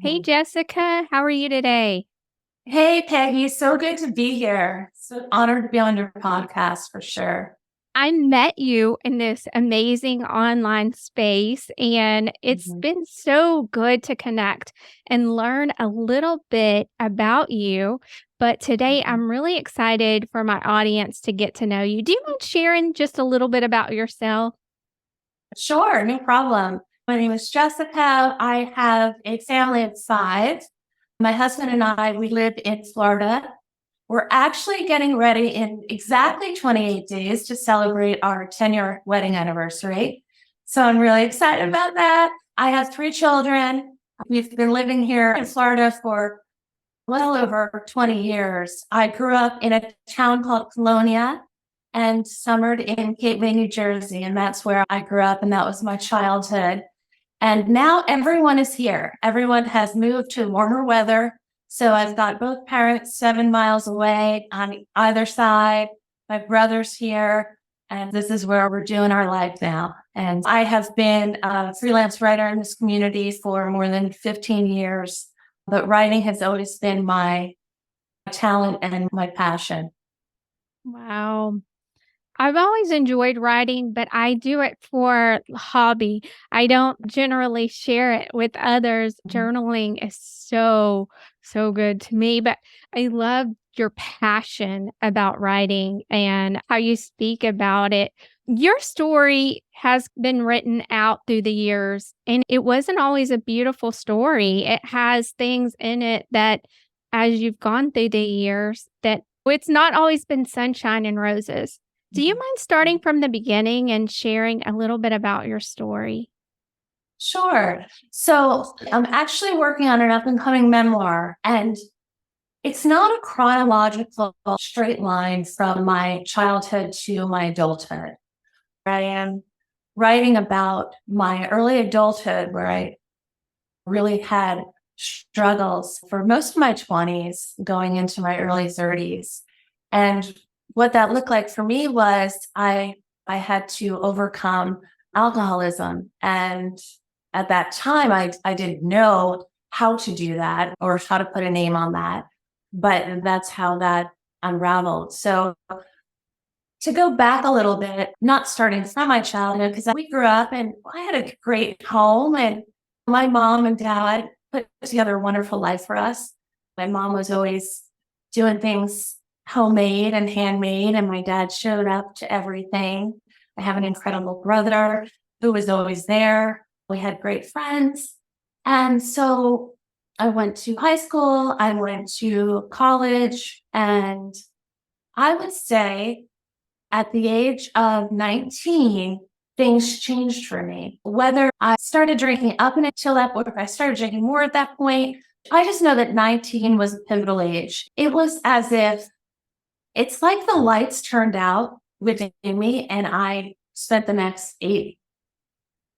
Hey, Mhm. Jessica, how are you today? Hey, Peggy, so good to be here. So honored to be on your podcast for sure. I met you in this amazing online space, and it's Mhm. been so good to connect and learn a little bit about you. But today, Mhm. I'm really excited for my audience to get to know you. Do you mind sharing just a little bit about yourself? Sure, no problem. My name is Jessica. I have a family of five. My husband and I, we live in Florida. We're actually getting ready in exactly 28 days to celebrate our 10-year wedding anniversary. So I'm really excited about that. I have three children. We've been living here in Florida for well over 20 years. I grew up in a town called Colonia and summered in Cape May, New Jersey. And that's where I grew up. And that was my childhood. And now everyone is here. Everyone has moved to warmer weather. So I've got both parents 7 miles away on either side. My brother's here. And this is where we're doing our life now. And I have been a freelance writer in this community for more than 15 years. But writing has always been my talent and my passion. Wow. I've always enjoyed writing, but I do it for hobby. I don't generally share it with others. Journaling is so good to me, but I love your passion about writing and how you speak about it. Your story has been written out through the years, and it wasn't always a beautiful story. It has things in it that, as you've gone through the years, that it's not always been sunshine and roses. Do you mind starting from the beginning and sharing a little bit about your story? Sure. So I'm actually working on an up and coming memoir, and it's not a chronological straight line from my childhood to my adulthood. I am writing about my early adulthood where I really had struggles for most of my 20s going into my early 30s. And what that looked like for me was I had to overcome alcoholism. And at that time I didn't know how to do that or how to put a name on that. But that's how that unraveled. So to go back a little bit, not starting from my childhood, because we grew up and I had a great home and my mom and dad put together a wonderful life for us. My mom was always doing things homemade and handmade, and my dad showed up to everything. I have an incredible brother who was always there. We had great friends. And so I went to high school, I went to college, and I would say at the age of 19, things changed for me. Whether I started drinking up until that point, or I started drinking more at that point, I just know that 19 was a pivotal age. It was as if it's like the lights turned out within me, and I spent the next 8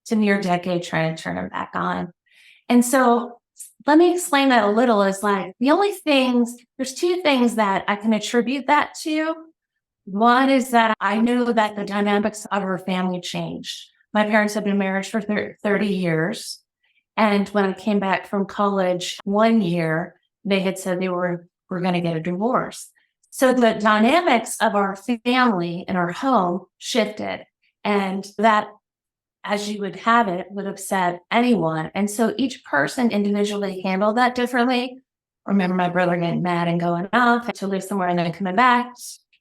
to near decade trying to turn them back on. And so let me explain that a little is like the only things, there's two things that I can attribute that to. One is that I knew that the dynamics of our family changed. My parents had been married for 30 years. And when I came back from college one year, they had said were going to get a divorce. So the dynamics of our family and our home shifted. And that, as you would have it, would upset anyone. And so each person individually handled that differently. I remember my brother getting mad and going off to live somewhere and then coming back.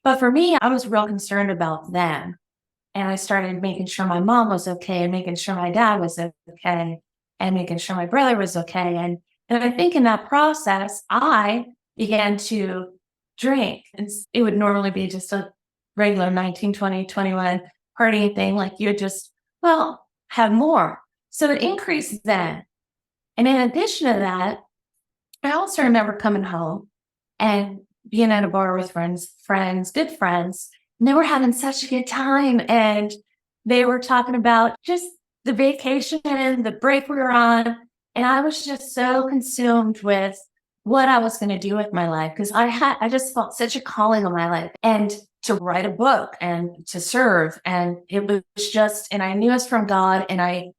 But for me, I was real concerned about them. And I started making sure my mom was okay and making sure my dad was okay and making sure my brother was okay. And I think in that process, I began to drink. And it would normally be just a regular 19, 20, 21 partying thing. Like you just, well, have more. So it increased then. And in addition to that, I also remember coming home and being at a bar with good friends, and they were having such a good time. And they were talking about just the vacation and the break we were on. And I was just so consumed with what I was going to do with my life because I just felt such a calling on my life and to write a book and to serve. And it was just, and I knew it's from God. And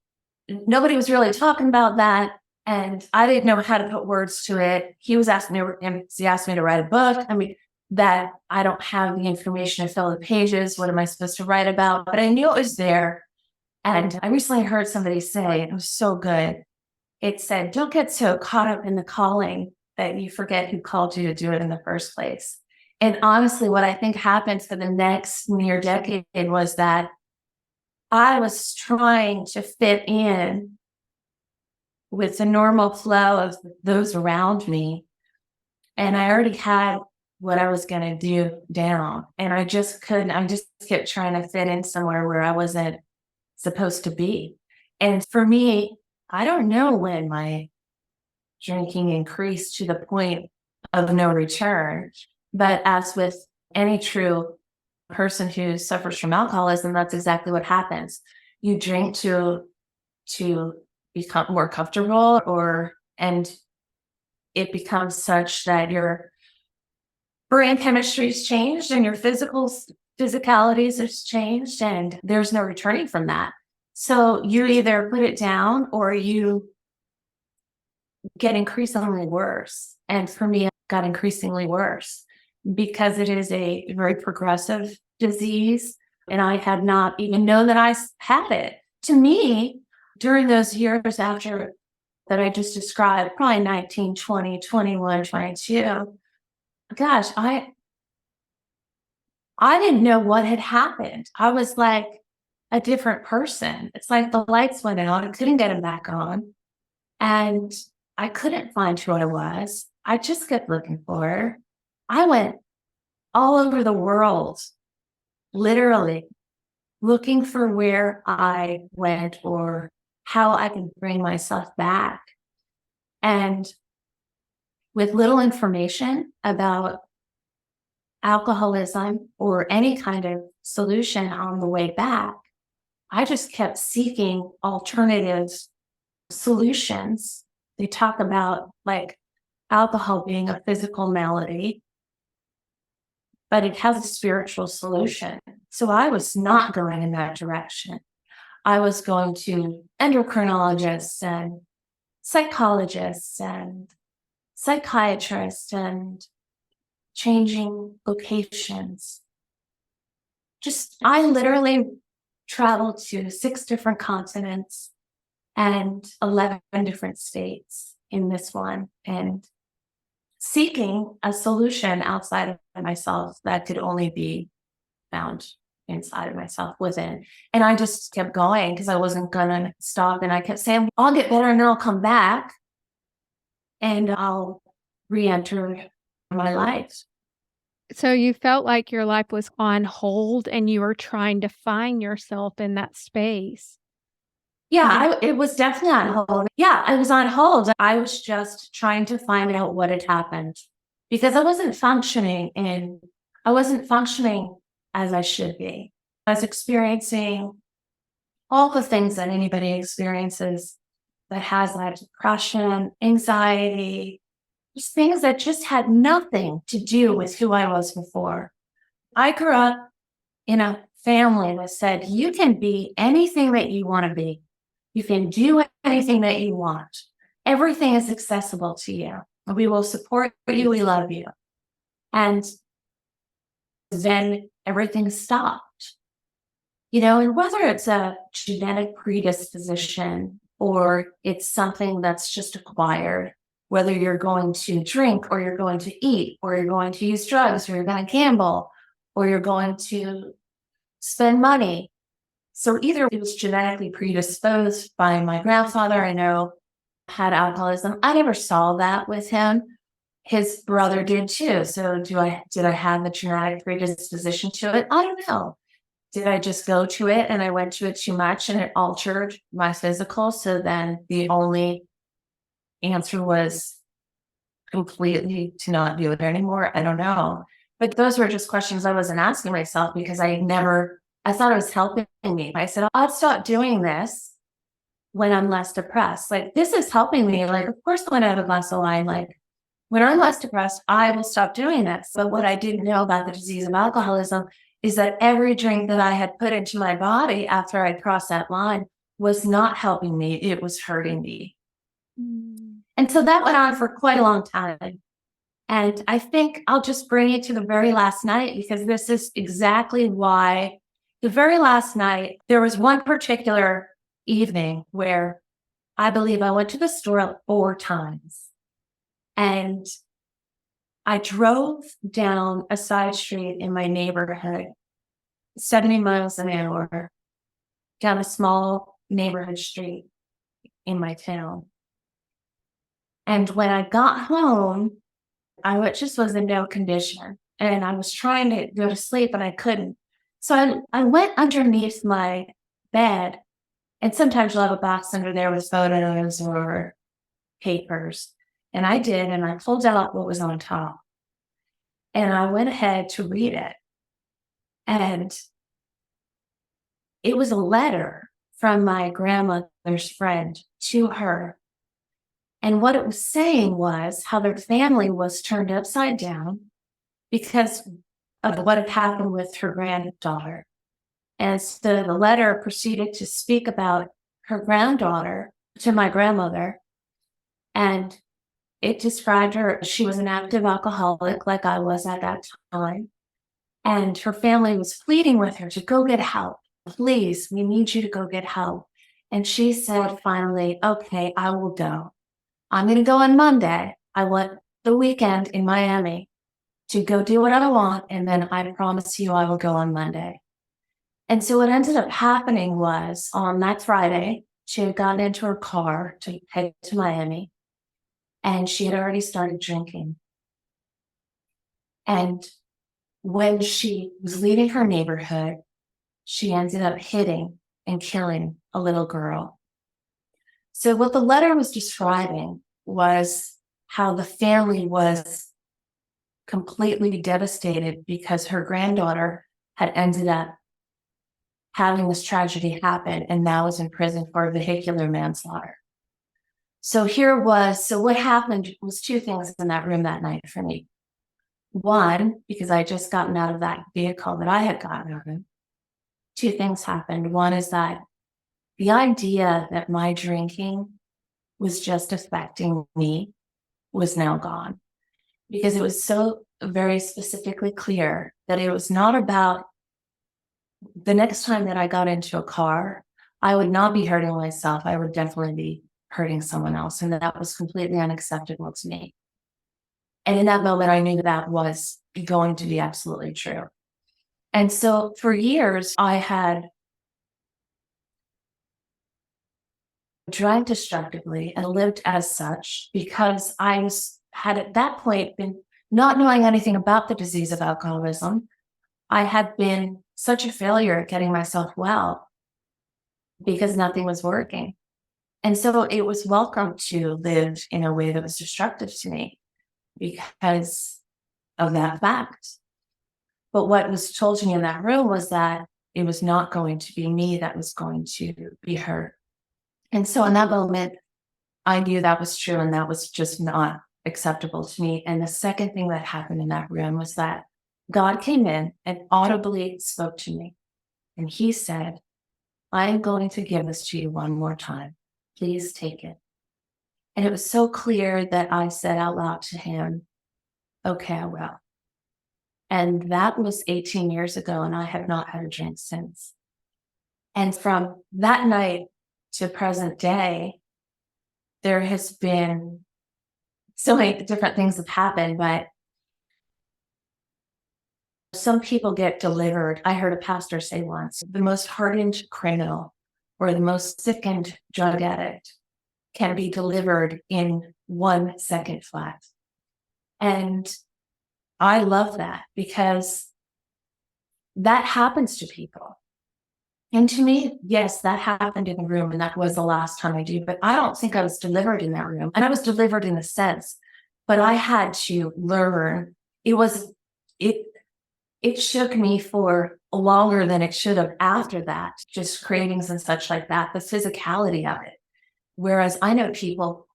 nobody was really talking about that. And I didn't know how to put words to it. He asked me to write a book. I mean, that I don't have the information to fill the pages. What am I supposed to write about? But I knew it was there. And I recently heard somebody say, it was so good. It said, don't get so caught up in the calling that you forget who called you to do it in the first place. And honestly, what I think happened for the next near decade was that I was trying to fit in with the normal flow of those around me. And I already had what I was going to do down. And I just couldn't, I just kept trying to fit in somewhere where I wasn't supposed to be. And for me, I don't know when my drinking increased to the point of no return. But as with any true person who suffers from alcoholism, that's exactly what happens. You drink to become more comfortable, and it becomes such that your brain chemistry has changed and your physicalities has changed, and there's no returning from that. So you either put it down or you get increasingly worse. And for me, it got increasingly worse because it is a very progressive disease. And I had not even known that I had it. To me, during those years after that I just described, probably 19, 20, 21, 22, gosh, I didn't know what had happened. I was like a different person. It's like the lights went out. I couldn't get them back on. And I couldn't find who I was. I just kept looking for her. I went all over the world, literally looking for where I went or how I could bring myself back. And with little information about alcoholism or any kind of solution on the way back, I just kept seeking alternative solutions. They talk about like alcohol being a physical malady, but it has a spiritual solution. So I was not going in that direction. I was going to endocrinologists and psychologists and psychiatrists and changing locations. I literally traveled to 6 different continents and 11 different states in this one, and seeking a solution outside of myself that could only be found inside of myself, within. And I just kept going because I wasn't gonna stop. And I kept saying, I'll get better and then I'll come back and I'll re-enter my life. So you felt like your life was on hold and you were trying to find yourself in that space. Yeah, it was definitely on hold. Yeah, I was on hold. I was just trying to find out what had happened because I wasn't functioning as I should be. I was experiencing all the things that anybody experiences that has like depression, anxiety, just things that just had nothing to do with who I was before. I grew up in a family that said, you can be anything that you want to be. You can do anything that you want. Everything is accessible to you. We will support you. We love you. And then everything stopped. And whether it's a genetic predisposition or it's something that's just acquired, whether you're going to drink or you're going to eat or you're going to use drugs or you're going to gamble or you're going to spend money. So either it was genetically predisposed by my grandfather, I know, had alcoholism. I never saw that with him. His brother did too. So did I have the genetic predisposition to it? I don't know. Did I just go to it and I went to it too much and it altered my physical? So then the only answer was completely to not do it anymore. I don't know. But those were just questions I wasn't asking myself because I thought it was helping me. I said, I'll stop doing this when I'm less depressed. Like, this is helping me. Like, of course, when I have a glass of wine, like, when I'm less depressed, I will stop doing this. But what I didn't know about the disease of alcoholism is that every drink that I had put into my body after I crossed that line was not helping me. It was hurting me. And so that went on for quite a long time. And I think I'll just bring it to the very last night, because this is exactly why. The very last night, there was one particular evening where I believe I went to the store 4 times. And I drove down a side street in my neighborhood, 70 miles an hour, down a small neighborhood street in my town. And when I got home, just was in no condition. And I was trying to go to sleep, and I couldn't. So I went underneath my bed, and sometimes you'll have a box under there with photos or papers. And I did, and I pulled out what was on top. And I went ahead to read it. And it was a letter from my grandmother's friend to her. And what it was saying was how their family was turned upside down because of what had happened with her granddaughter. And so the letter proceeded to speak about her granddaughter to my grandmother. And it described her. She was an active alcoholic, like I was at that time. And her family was pleading with her to go get help. Please, we need you to go get help. And she said finally, okay, I will go. I'm going to go on Monday. I want the weekend in Miami to go do what I want. And then I promise you I will go on Monday. And so what ended up happening was on that Friday, she had gotten into her car to head to Miami, and she had already started drinking. And when she was leaving her neighborhood, she ended up hitting and killing a little girl. So what the letter was describing was how the family was completely devastated because her granddaughter had ended up having this tragedy happen and now is in prison for vehicular manslaughter. So what happened was 2 things in that room that night for me. One, because I had just gotten out of that vehicle that I had gotten out of, 2 things happened. One is that the idea that my drinking was just affecting me was now gone, because it was so very specifically clear that it was not about the next time that I got into a car, I would not be hurting myself. I would definitely be hurting someone else. And that was completely unacceptable to me. And in that moment, I knew that was going to be absolutely true. And so for years, I had drank destructively and lived as such because had at that point been not knowing anything about the disease of alcoholism. I had been such a failure at getting myself well because nothing was working. And so it was welcome to live in a way that was destructive to me because of that fact. But what was told to me in that room was that it was not going to be me that was going to be hurt. And so in that moment, I knew that was true, and that was just not acceptable to me. And the second thing that happened in that room was that God came in and audibly spoke to me. And he said, I am going to give this to you one more time. Please take it. And it was so clear that I said out loud to him, okay, I will. And that was 18 years ago, and I have not had a drink since. And from that night to present day, there has been so many different things have happened, but some people get delivered. I heard a pastor say once, the most hardened criminal or the most sickened drug addict can be delivered in 1 second flat. And I love that because that happens to people. And to me, yes, that happened in the room, and that was the last time I do, but I don't think I was delivered in that room. And I was delivered in a sense, but I had to learn. It shook me for longer than it should have after that, just cravings and such like that, the physicality of it. Whereas I know people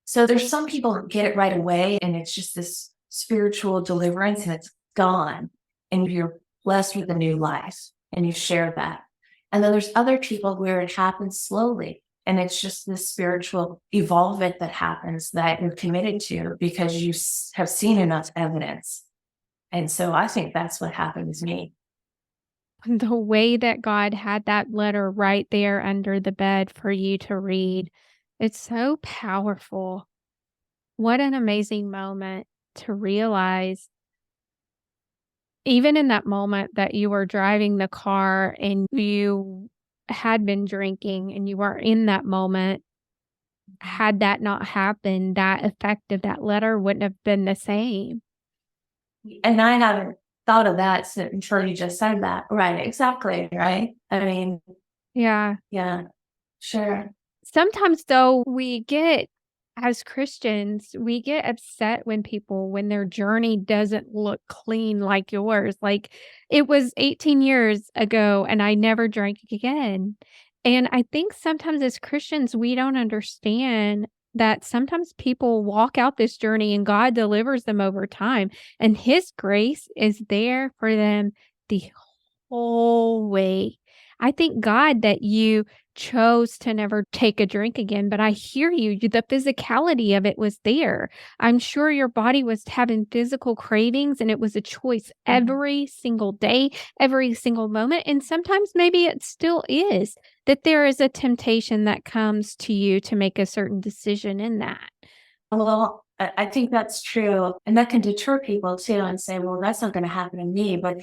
so there's some people who get it right away, and it's just this spiritual deliverance, and it's gone, and you're blessed with a new life, and you share that. And then there's other people where it happens slowly. And it's just this spiritual evolvement that happens that you're committed to because you have seen enough evidence. And so I think that's what happened with me. The way that God had that letter right there under the bed for you to read, it's so powerful. What an amazing moment to realize, even in that moment that you were driving the car and you had been drinking and you were in that moment, had that not happened, that effect of that letter wouldn't have been the same. And I haven't thought of that until you just said that. Right, exactly, right? I mean, Yeah. yeah, sure. Sometimes though, as Christians, we get upset when their journey doesn't look clean like yours. Like, it was 18 years ago and I never drank again. And I think sometimes as Christians, we don't understand that sometimes people walk out this journey and God delivers them over time, and His grace is there for them the whole way. I thank God that you chose to never take a drink again, but I hear you. The physicality of it was there. I'm sure your body was having physical cravings, and it was a choice Mhm. every single day, every single moment. And sometimes maybe it still is that there is a temptation that comes to you to make a certain decision in that. Well, I think that's true. And that can deter people too and say, well, that's not going to happen to me. But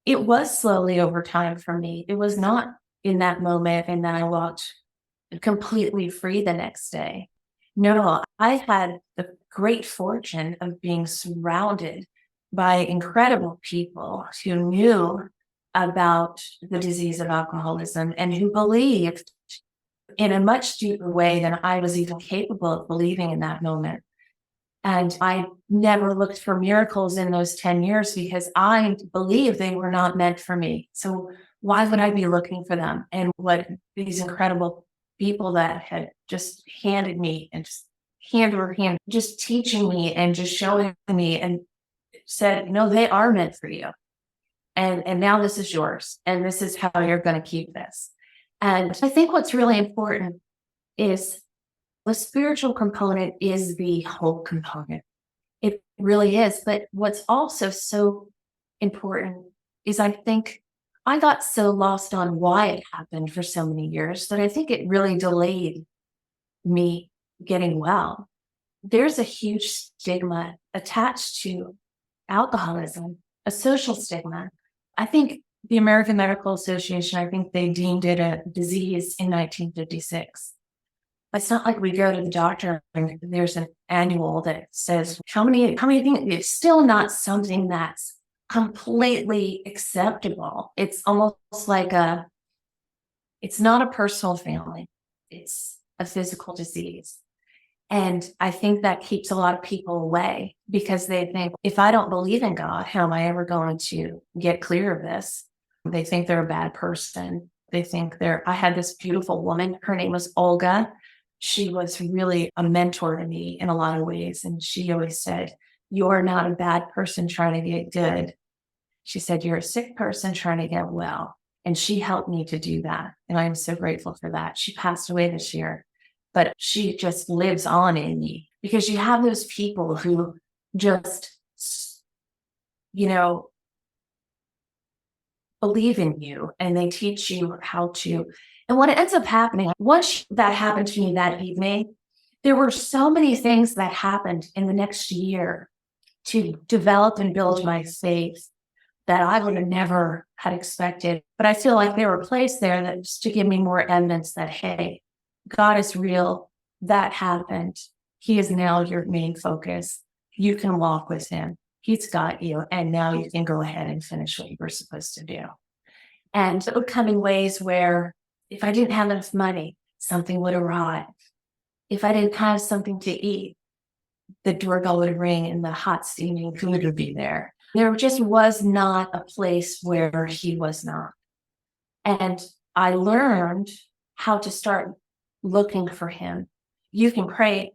it was slowly over time for me. It was not in that moment. And then I walked completely free the next day. No, I had the great fortune of being surrounded by incredible people who knew about the disease of alcoholism and who believed in a much deeper way than I was even capable of believing in that moment. And I never looked for miracles in those 10 years because I believed they were not meant for me. So why would I be looking for them? And what these incredible people that had just handed me and just hand over hand, just teaching me and just showing me and said, no, they are meant for you. And now this is yours. And this is how you're going to keep this. And I think what's really important is the spiritual component is the whole component. It really is. But what's also so important is I think I got so lost on why it happened for so many years that I think it really delayed me getting well. There's a huge stigma attached to alcoholism, a social stigma. I think the American Medical Association, I think they deemed it a disease in 1956. It's not like we go to the doctor and there's an annual that says how many things. It's still not something that's completely acceptable. It's almost like it's not a personal failing. It's a physical disease. And I think that keeps a lot of people away because they think, if I don't believe in God, how am I ever going to get clear of this? They think they're a bad person. They think I had this beautiful woman. Her name was Olga. She was really a mentor to me in a lot of ways. And she always said, you're not a bad person trying to get good. She said, you're a sick person trying to get well. And she helped me to do that. And I'm so grateful for that. She passed away this year, but she just lives on in me because you have those people who just, you know, believe in you and they teach you how to. And what ends up happening, once that happened to me that evening, there were so many things that happened in the next year to develop and build my faith that I would have never had expected. But I feel like they were placed there that just to give me more evidence that, hey, God is real. That happened. He is now your main focus. You can walk with him. He's got you. And now you can go ahead and finish what you were supposed to do. And it would come in ways where if I didn't have enough money, something would arrive. If I didn't have something to eat, the doorbell would ring and the hot steaming food would be there. There just was not a place where he was not. And I learned how to start looking for him. You can pray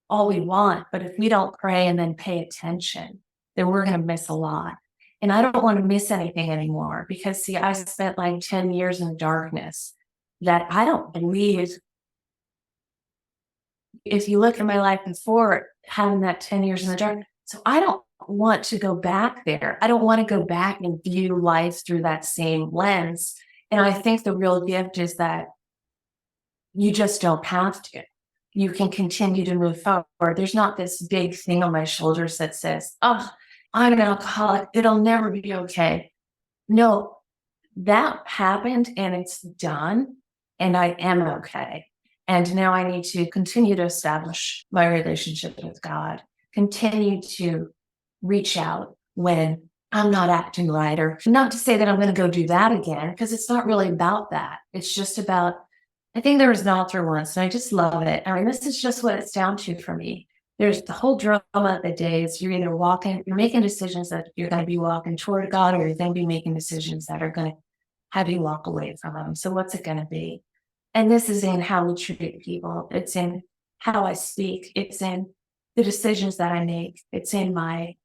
all we want, but if we don't pray and then pay attention, then we're going to miss a lot. And I don't want to miss anything anymore because, see, I spent like 10 years in darkness that I don't believe if you look at my life before having that 10 years in the dark, so I don't want to go back there. I don't want to go back and view life through that same lens. And I think the real gift is that you just don't have to. You can continue to move forward. There's not this big thing on my shoulders that says, oh, I'm an alcoholic. It'll never be okay. No, that happened and it's done. And I am okay. And now I need to continue to establish my relationship with God, continue to reach out when I'm not acting right, or not to say that I'm going to go do that again, because it's not really about that. It's just about, I think there was an author once, and I just love it. I mean, this is just what it's down to for me. There's the whole drama of the days. You're either you're making decisions that you're going to be walking toward God, or you're going to be making decisions that are going to have you walk away from Him. So what's it going to be? And this is in how we treat people. It's in how I speak. It's in the decisions that I make. It's in my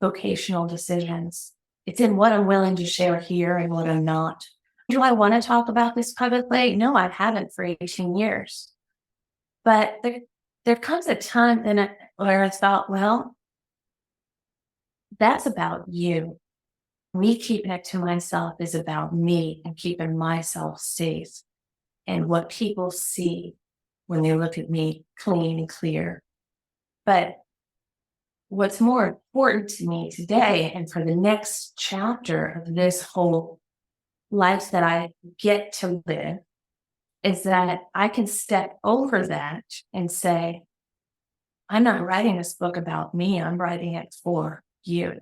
vocational decisions. It's in what I'm willing to share here and what I'm not. Do I want to talk about this publicly? No, I haven't for 18 years. But there comes a time where I thought, well, that's about you. Me keeping it to myself is about me and keeping myself safe. And what people see when they look at me clean and clear. But what's more important to me today and for the next chapter of this whole life that I get to live is that I can step over that and say, I'm not writing this book about me. I'm writing it for you.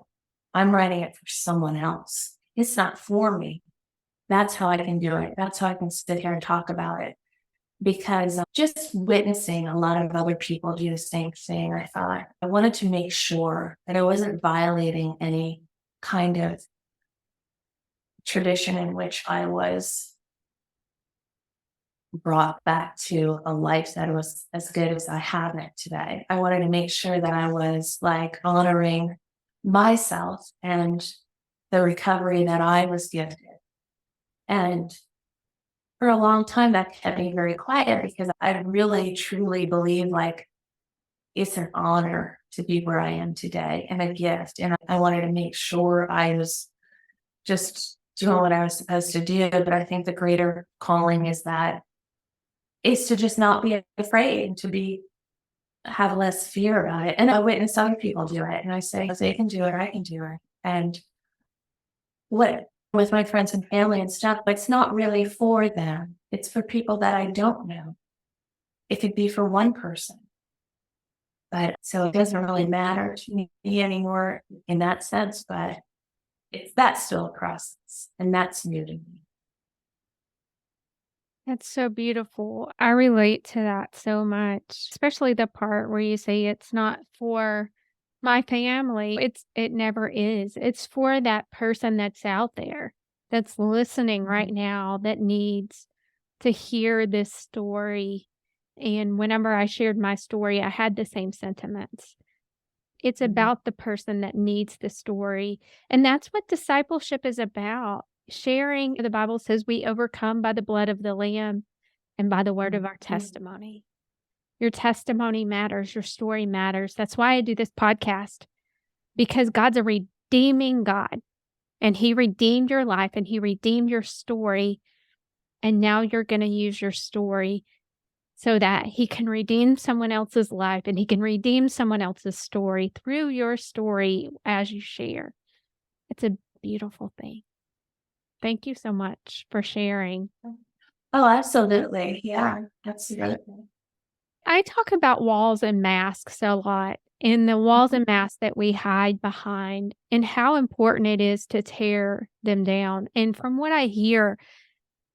I'm writing it for someone else. It's not for me. That's how I can do it. That's how I can sit here and talk about it. Because just witnessing a lot of other people do the same thing, I thought I wanted to make sure that I wasn't violating any kind of tradition in which I was brought back to a life that was as good as I have it today. I wanted to make sure that I was honoring myself and the recovery that I was gifted. And for a long time, that kept me very quiet because I really, truly believe it's an honor to be where I am today and a gift. And I wanted to make sure I was just doing what I was supposed to do. But I think the greater calling is to just not be afraid and have less fear about it. And I witness other people do it. And I say, if they can do it, I can do it. And with my friends and family and stuff, but it's not really for them. It's for people that I don't know. It could be for one person. But so it doesn't really matter to me anymore in that sense, but that's still a process and that's new to me. That's so beautiful. I relate to that so much, especially the part where you say it's not for my family. It never is. It's for that person that's out there, that's listening right now, that needs to hear this story. And whenever I shared my story, I had the same sentiments. It's about the person that needs the story. And that's what discipleship is about. Sharing, the Bible says we overcome by the blood of the Lamb and by the word of our testimony. Your testimony matters. Your story matters. That's why I do this podcast, because God's a redeeming God, and He redeemed your life and He redeemed your story. And now you're going to use your story so that He can redeem someone else's life and He can redeem someone else's story through your story as you share. It's a beautiful thing. Thank you so much for sharing. Oh, absolutely. Yeah, absolutely. I talk about walls and masks a lot, and the walls and masks that we hide behind, and how important it is to tear them down. And from what I hear,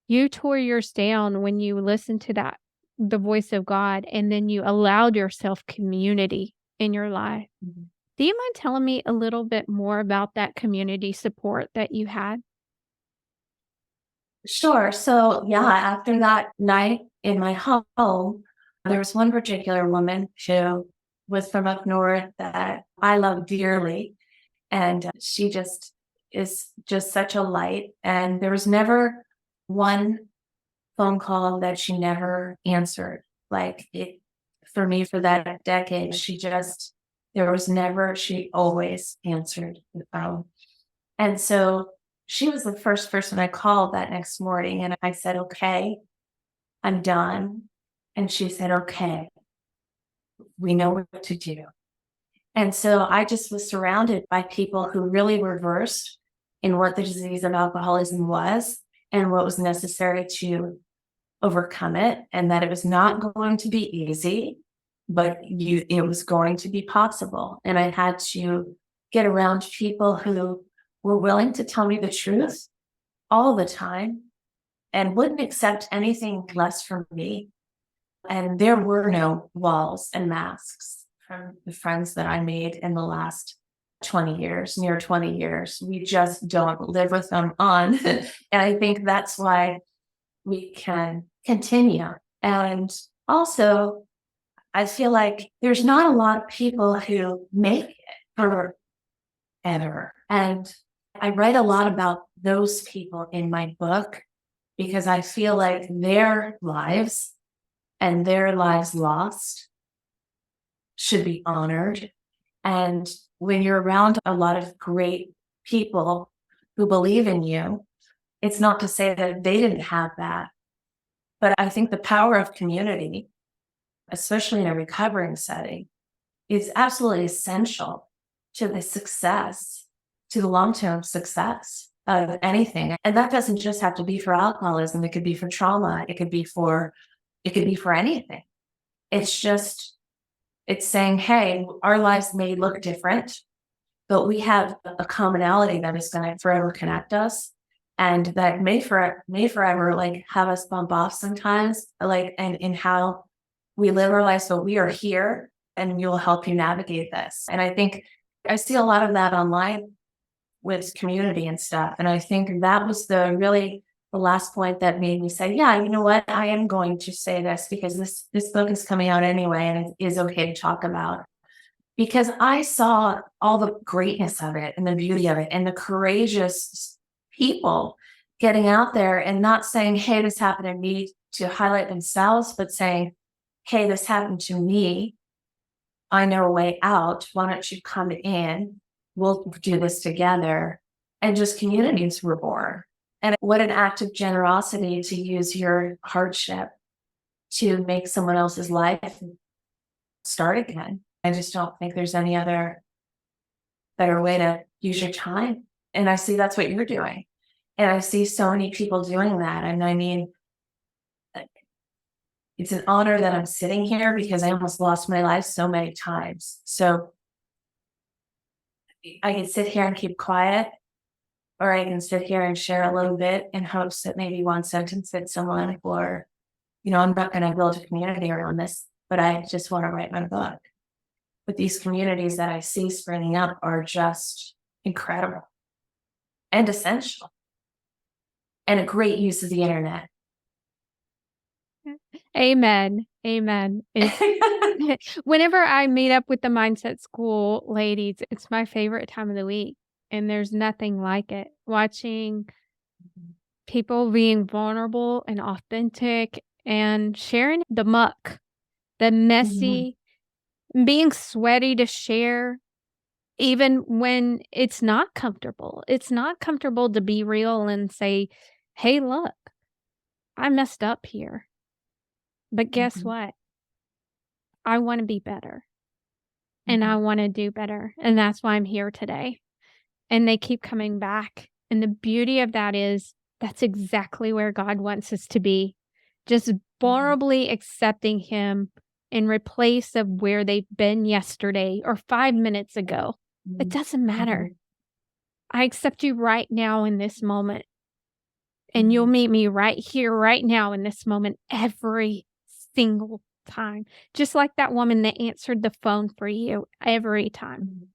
you tore yours down when you listened to the voice of God, and then you allowed yourself community in your life. Mm-hmm. Do you mind telling me a little bit more about that community support that you had? Sure. So, yeah, after that night in my home, there was one particular woman who was from up north that I love dearly. And she is just such a light. And there was never one phone call that she never answered. for me for that decade. She always answered the phone. And so she was the first person I called that next morning. And I said, okay, I'm done. And she said, okay, we know what to do. And so I just was surrounded by people who really were versed in what the disease of alcoholism was and what was necessary to overcome it, and that it was not going to be easy, but it was going to be possible. And I had to get around people who were willing to tell me the truth all the time and wouldn't accept anything less from me. And there were no walls and masks from the friends that I made in the last 20 years, near 20 years. We just don't live with them on. And I think that's why we can continue. And also, I feel like there's not a lot of people who make it forever. And I write a lot about those people in my book because I feel like their lives and their lives lost should be honored. And when you're around a lot of great people who believe in you, it's not to say that they didn't have that. But I think the power of community, especially in a recovering setting, is absolutely essential to the long-term success of anything. And that doesn't just have to be for alcoholism. It could be for trauma. It could be for anything. It's saying, hey, our lives may look different, but we have a commonality that is going to forever connect us. And that may forever like have us bump off sometimes, like, and in how we live our lives. So we are here and we will help you navigate this. And I think I see a lot of that online with community and stuff. And I think that was the last point that made me say, yeah, you know what? I am going to say this because this book is coming out anyway, and it is okay to talk about. Because I saw all the greatness of it and the beauty of it and the courageous people getting out there and not saying, hey, this happened to me to highlight themselves, but saying, hey, this happened to me. I know a way out. Why don't you come in? We'll do this together. And just communities were born. And what an act of generosity to use your hardship to make someone else's life start again. I just don't think there's any other better way to use your time. And I see that's what you're doing. And I see so many people doing that. And I mean, it's an honor that I'm sitting here because I almost lost my life so many times. So I can sit here and keep quiet, or I can sit here and share a little bit in hopes that maybe one sentence fits someone, or, I'm not going to build a community around this, but I just want to write my book. But these communities that I see springing up are just incredible and essential and a great use of the internet. Amen. Amen. Whenever I meet up with the Mindset School ladies, it's my favorite time of the week. And there's nothing like it. Watching people being vulnerable and authentic and sharing the muck, the messy, being sweaty to share, even when it's not comfortable. It's not comfortable to be real and say, hey, look, I messed up here. But guess what? I want to be better. And I want to do better. And that's why I'm here today. And they keep coming back. And the beauty of that is that's exactly where God wants us to be. Just vulnerably accepting Him in replace of where they've been yesterday or 5 minutes ago. It doesn't matter. I accept you right now in this moment. And you'll meet me right here, right now in this moment every single time. Just like that woman that answered the phone for you every time.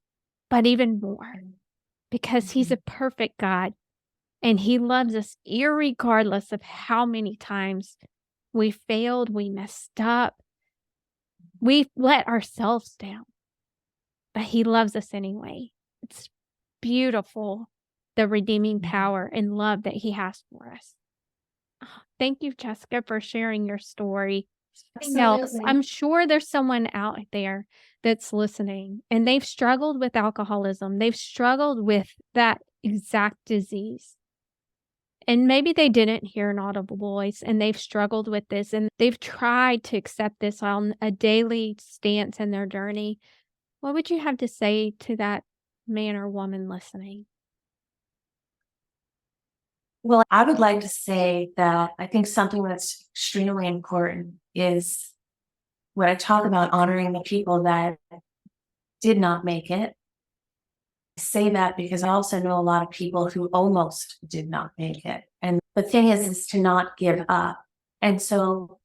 But even more. Because He's a perfect God. And He loves us irregardless of how many times we failed, we messed up, we let ourselves down. But He loves us anyway. It's beautiful, the redeeming power and love that He has for us. Thank you, Jessica, for sharing your story. Something else, Absolutely. I'm sure there's someone out there that's listening and they've struggled with alcoholism. They've struggled with that exact disease. And maybe they didn't hear an audible voice and they've struggled with this and they've tried to accept this on a daily stance in their journey. What would you have to say to that man or woman listening? Well, I would like to say that I think something that's extremely important is when I talk about honoring the people that did not make it. I say that because I also know a lot of people who almost did not make it. And the thing is to not give up. And so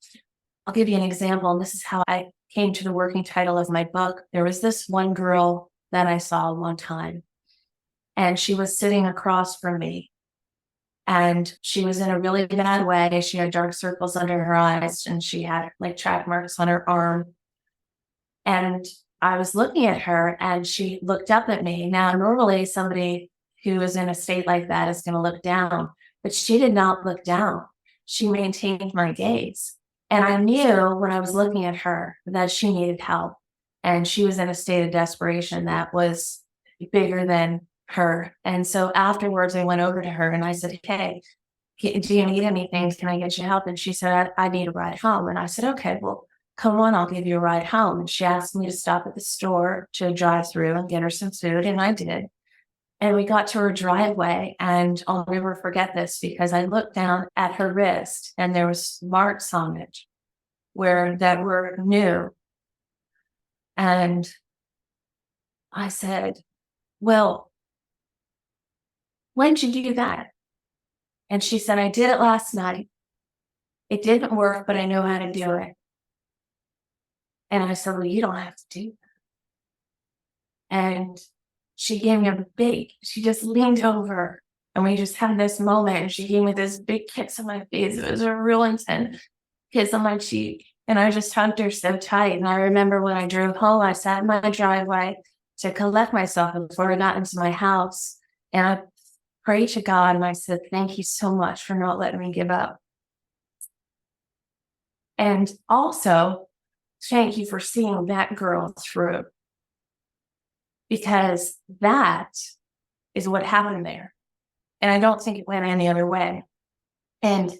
I'll give you an example. And this is how I came to the working title of my book. There was this one girl that I saw one time, and she was sitting across from me. And she was in a really bad way. She had dark circles under her eyes and she had like track marks on her arm. And I was looking at her and she looked up at me. Now, normally somebody who is in a state like that is going to look down, but she did not look down. She maintained my gaze. And I knew when I was looking at her that she needed help. And she was in a state of desperation that was bigger than her. And so afterwards, I went over to her and I said, "Hey, do you need anything? Can I get you help?" And she said, I need a ride home. And I said, "Okay, well, come on, I'll give you a ride home." And she asked me to stop at the store to drive through and get her some food. And I did. And we got to her driveway. And I'll never forget this because I looked down at her wrist and there was marks on it that were new. And I said, "Well, when did you do that?" And she said, "I did it last night. It didn't work, but I know how to do it." And I said, "Well, you don't have to do that." And she gave me she just leaned over and we just had this moment. And she gave me this big kiss on my face. It was a real intense kiss on my cheek. And I just hugged her so tight. And I remember when I drove home, I sat in my driveway to collect myself before I got into my house. And I prayed to God and I said, "Thank you so much for not letting me give up. And also, thank you for seeing that girl through, because that is what happened there. And I don't think it went any other way." And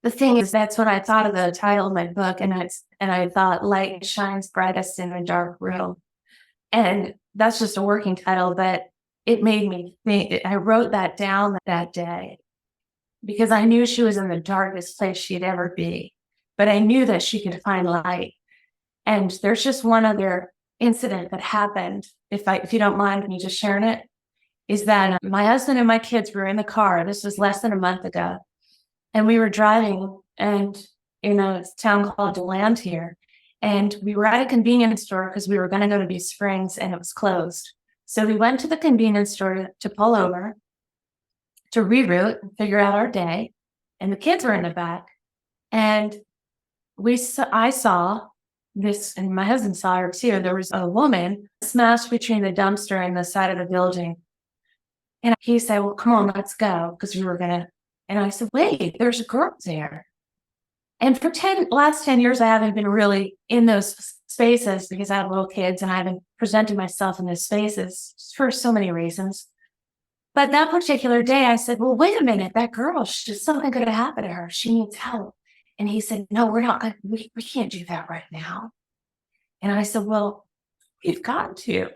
the thing is, that's what I thought of the title of my book. And I thought light shines brightest in a dark room. And that's just a working title, but it made me think. I wrote that down that day because I knew she was in the darkest place she'd ever be, but I knew that she could find light. And there's just one other incident that happened, if you don't mind me just sharing it, is that my husband and my kids were in the car. This was less than a month ago. And we were driving and, it's a town called DeLand here. And we were at a convenience store because we were going to go to Beach Springs and it was closed. So we went to the convenience store to pull over, to reroute and figure out our day. And the kids were in the back. And I saw this, and my husband saw her too. There was a woman smashed between the dumpster and the side of the building. And he said, "Well, come on, let's go." Because we were going to, and I said, "Wait, there's a girl there." And for last 10 years, I haven't been really in those spaces because I have little kids and I haven't presented myself in those spaces for so many reasons. But that particular day, I said, "Well, wait a minute, that girl, something could have happened to her. She needs help." And he said, "No, we're not, we can't do that right now." And I said, "Well, we've got to."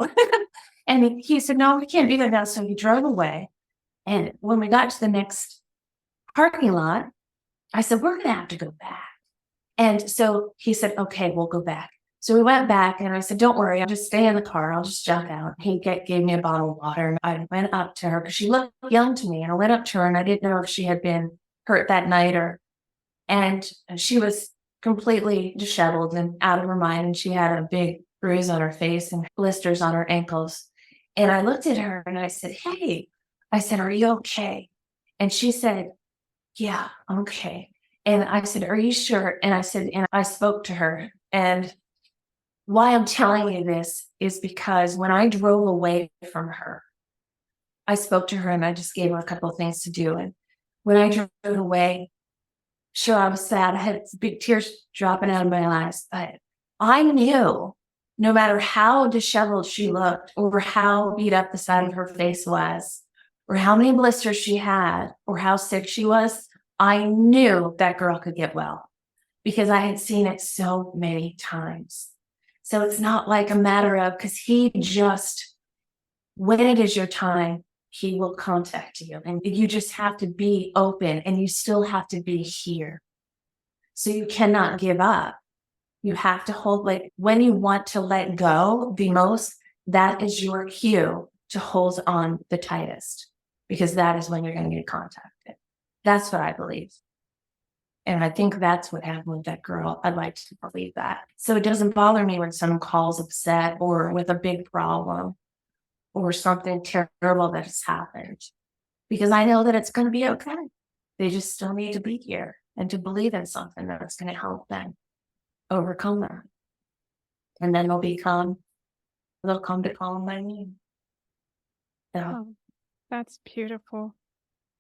And he said, "No, we can't do that now." So he drove away. And when we got to the next parking lot, I said, "We're going to have to go back." And so he said, "Okay, we'll go back." So we went back and I said, "Don't worry, I'll just stay in the car. I'll just jump out." He gave me a bottle of water and I went up to her because she looked young to me. And I went up to her and I didn't know if she had been hurt that night and she was completely disheveled and out of her mind. And she had a big bruise on her face and blisters on her ankles. And I looked at her and I said, "Hey," I said, "Are you okay?" And she said, "Yeah, I'm okay." And I said, "Are you sure?" And I said, and I spoke to her. And why I'm telling you this is because when I drove away from her, I spoke to her and I just gave her a couple of things to do. And when I drove away, Sure, I was sad. I had big tears dropping out of my eyes, but I knew no matter how disheveled she looked, or how beat up the side of her face was, or how many blisters she had, or how sick she was, I knew that girl could get well because I had seen it so many times. So it's not like a matter of, because he just, when it is your time, he will contact you, and you just have to be open, and you still have to be here. So you cannot give up. You have to hold, like when you want to let go the most, that is your cue to hold on the tightest, because that is when you're going to get contacted. That's what I believe. And I think that's what happened with that girl. I'd like to believe that. So it doesn't bother me when someone calls upset or with a big problem or something terrible that has happened, because I know that it's going to be okay. They just still need to be here and to believe in something that's going to help them overcome that. And then they'll come to call them by name. So, Oh, that's beautiful.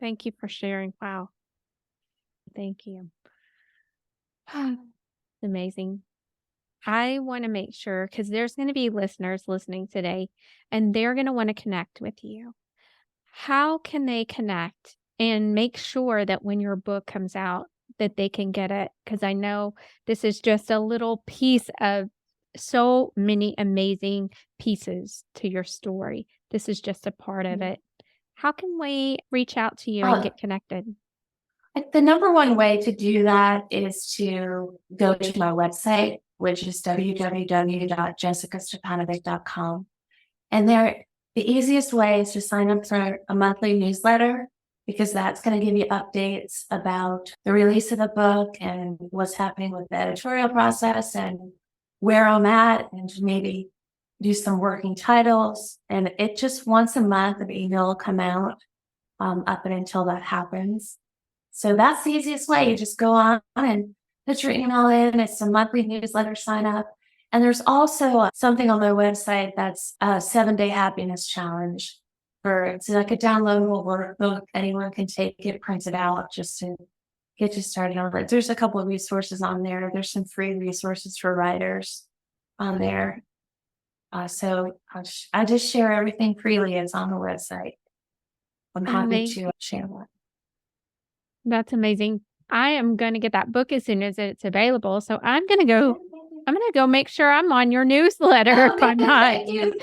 Thank you for sharing. Wow. Thank you. Amazing. I want to make sure, because there's going to be listeners listening today, and they're going to want to connect with you. How can they connect and make sure that when your book comes out, that they can get it? Because I know this is just a little piece of so many amazing pieces to your story. This is just a part of it. How can we reach out to you and get connected? the number one way to do that is to go to my website, which is www.jessicastepanovic.com. And there, the easiest way is to sign up for a monthly newsletter, because that's going to give you updates about the release of the book and what's happening with the editorial process and where I'm at, and maybe do some working titles. And it just once a month, an email will come out up and until that happens. So that's the easiest way. You just go on and put your email in. It's a monthly newsletter sign up. And there's also something on my website that's a 7-day happiness challenge. It's like a downloadable workbook. Anyone can take it, print it out, just to get you started on it. There's a couple of resources on there. There's some free resources for writers on there. So I just share everything freely. It's on the website. I'm happy to share that. That's amazing. I am going to get that book as soon as it's available. So I'm going to go make sure I'm on your newsletter if I'm not. Thank you.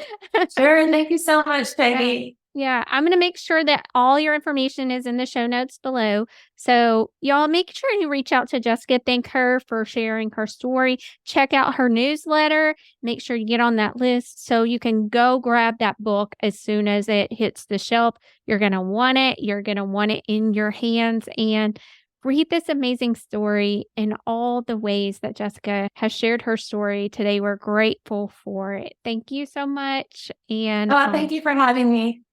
Sure. Thank you so much, Peggy. Yeah, I'm going to make sure that all your information is in the show notes below. So y'all make sure you reach out to Jessica. Thank her for sharing her story. Check out her newsletter. Make sure you get on that list so you can go grab that book as soon as it hits the shelf. You're going to want it. You're going to want it in your hands, and read this amazing story in all the ways that Jessica has shared her story today. We're grateful for it. Thank you so much. And thank you for having me.